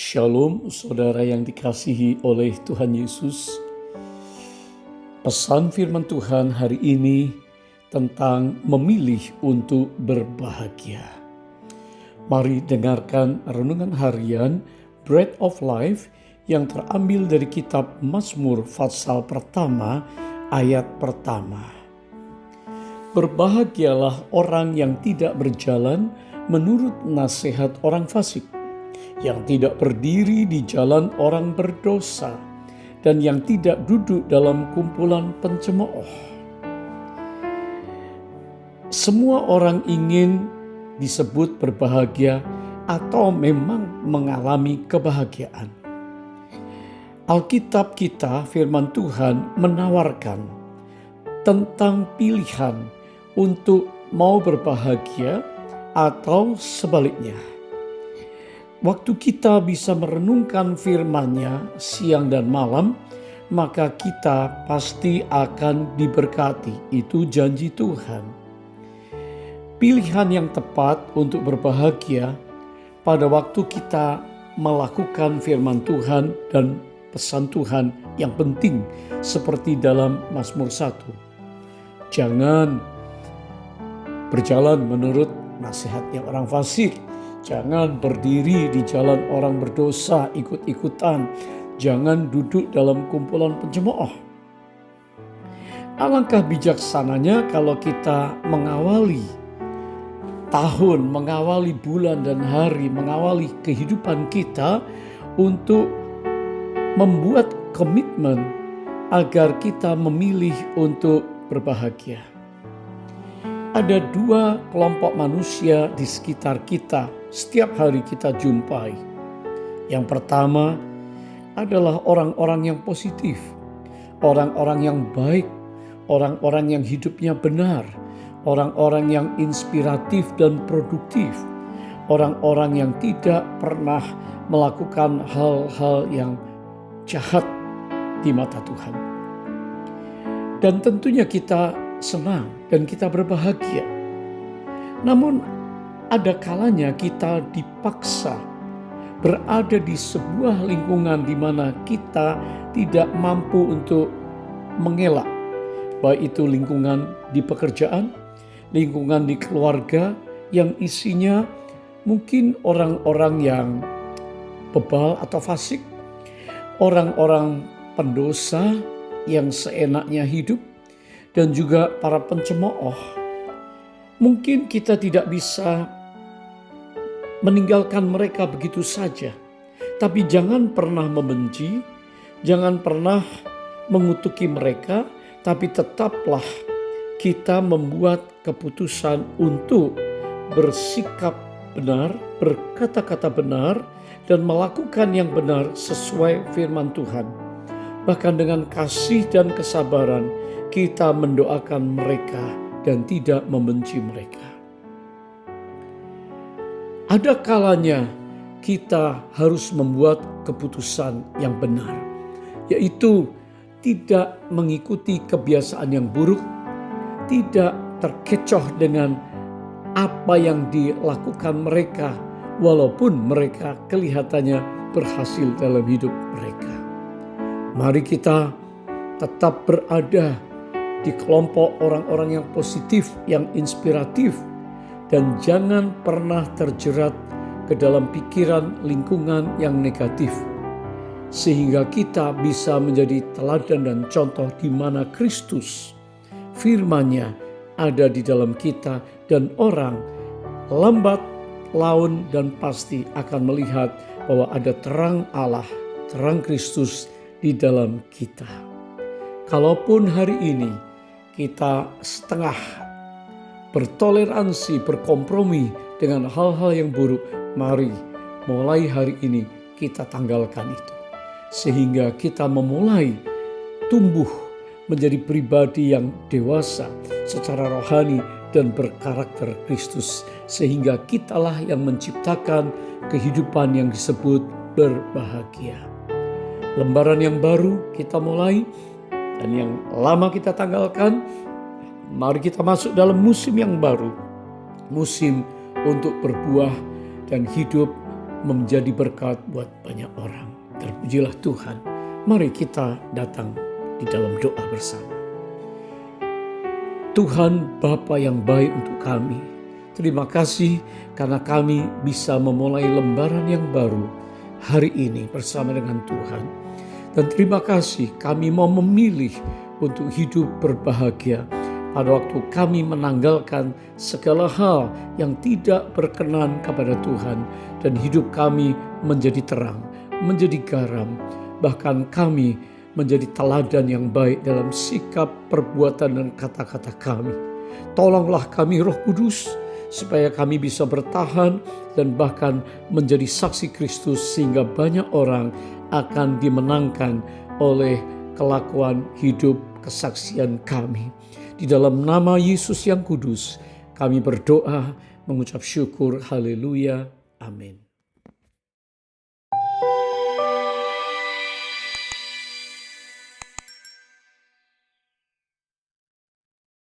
Shalom, saudara yang dikasihi oleh Tuhan Yesus. Pesan firman Tuhan hari ini tentang memilih untuk berbahagia. Mari dengarkan renungan harian Bread of Life yang terambil dari kitab Mazmur pasal pertama ayat pertama. Berbahagialah orang yang tidak berjalan menurut nasihat orang fasik, yang tidak berdiri di jalan orang berdosa, dan yang tidak duduk dalam kumpulan pencemooh. Semua orang ingin disebut berbahagia atau memang mengalami kebahagiaan. Alkitab kita, firman Tuhan, menawarkan tentang pilihan untuk mau berbahagia atau sebaliknya. Waktu kita bisa merenungkan firman-Nya siang dan malam, maka kita pasti akan diberkati. Itu janji Tuhan. Pilihan yang tepat untuk berbahagia pada waktu kita melakukan firman Tuhan dan pesan Tuhan yang penting seperti dalam Mazmur 1. Jangan berjalan menurut nasihatnya orang fasik. Jangan berdiri di jalan orang berdosa ikut-ikutan. Jangan duduk dalam kumpulan pencemooh. Alangkah bijaksananya kalau kita mengawali tahun, mengawali bulan dan hari, mengawali kehidupan kita untuk membuat komitmen agar kita memilih untuk berbahagia. Ada dua kelompok manusia di sekitar kita setiap hari kita jumpai. Yang pertama adalah orang-orang yang positif, orang-orang yang baik, orang-orang yang hidupnya benar, orang-orang yang inspiratif dan produktif, orang-orang yang tidak pernah melakukan hal-hal yang jahat di mata Tuhan. Dan tentunya kita senang dan kita berbahagia. Namun ada kalanya kita dipaksa berada di sebuah lingkungan di mana kita tidak mampu untuk mengelak, baik itu lingkungan di pekerjaan, lingkungan di keluarga yang isinya mungkin orang-orang yang bebal atau fasik, orang-orang pendosa yang seenaknya hidup, dan juga para pencemooh. Mungkin kita tidak bisa meninggalkan mereka begitu saja, tapi jangan pernah membenci, jangan pernah mengutuki mereka, tapi tetaplah kita membuat keputusan untuk bersikap benar, berkata-kata benar, dan melakukan yang benar sesuai firman Tuhan. Bahkan dengan kasih dan kesabaran, kita mendoakan mereka dan tidak membenci mereka. Ada kalanya kita harus membuat keputusan yang benar, yaitu tidak mengikuti kebiasaan yang buruk, tidak terkecoh dengan apa yang dilakukan mereka, walaupun mereka kelihatannya berhasil dalam hidup mereka. Mari kita tetap berada di kelompok orang-orang yang positif, yang inspiratif, dan jangan pernah terjerat ke dalam pikiran lingkungan yang negatif, sehingga kita bisa menjadi teladan dan contoh di mana Kristus, firman-Nya ada di dalam kita, dan orang lambat laun dan pasti akan melihat bahwa ada terang Allah, terang Kristus di dalam kita. Kalaupun hari ini kita setengah bertoleransi, berkompromi dengan hal-hal yang buruk, mari mulai hari ini kita tanggalkan itu. Sehingga kita memulai tumbuh menjadi pribadi yang dewasa secara rohani dan berkarakter Kristus. Sehingga kitalah yang menciptakan kehidupan yang disebut berbahagia. Lembaran yang baru kita mulai, dan yang lama kita tanggalkan. Mari kita masuk dalam musim yang baru. Musim untuk berbuah dan hidup menjadi berkat buat banyak orang. Terpujilah Tuhan. Mari kita datang di dalam doa bersama. Tuhan Bapa yang baik untuk kami, terima kasih karena kami bisa memulai lembaran yang baru hari ini bersama dengan Tuhan. Dan terima kasih kami mau memilih untuk hidup berbahagia pada waktu kami menanggalkan segala hal yang tidak berkenan kepada Tuhan, dan hidup kami menjadi terang, menjadi garam, bahkan kami menjadi teladan yang baik dalam sikap, perbuatan, dan kata-kata kami. Tolonglah kami Roh Kudus, supaya kami bisa bertahan dan bahkan menjadi saksi Kristus, sehingga banyak orang akan dimenangkan oleh kelakuan hidup kesaksian kami. Di dalam nama Yesus yang kudus, kami berdoa, mengucap syukur. Haleluya. Amin.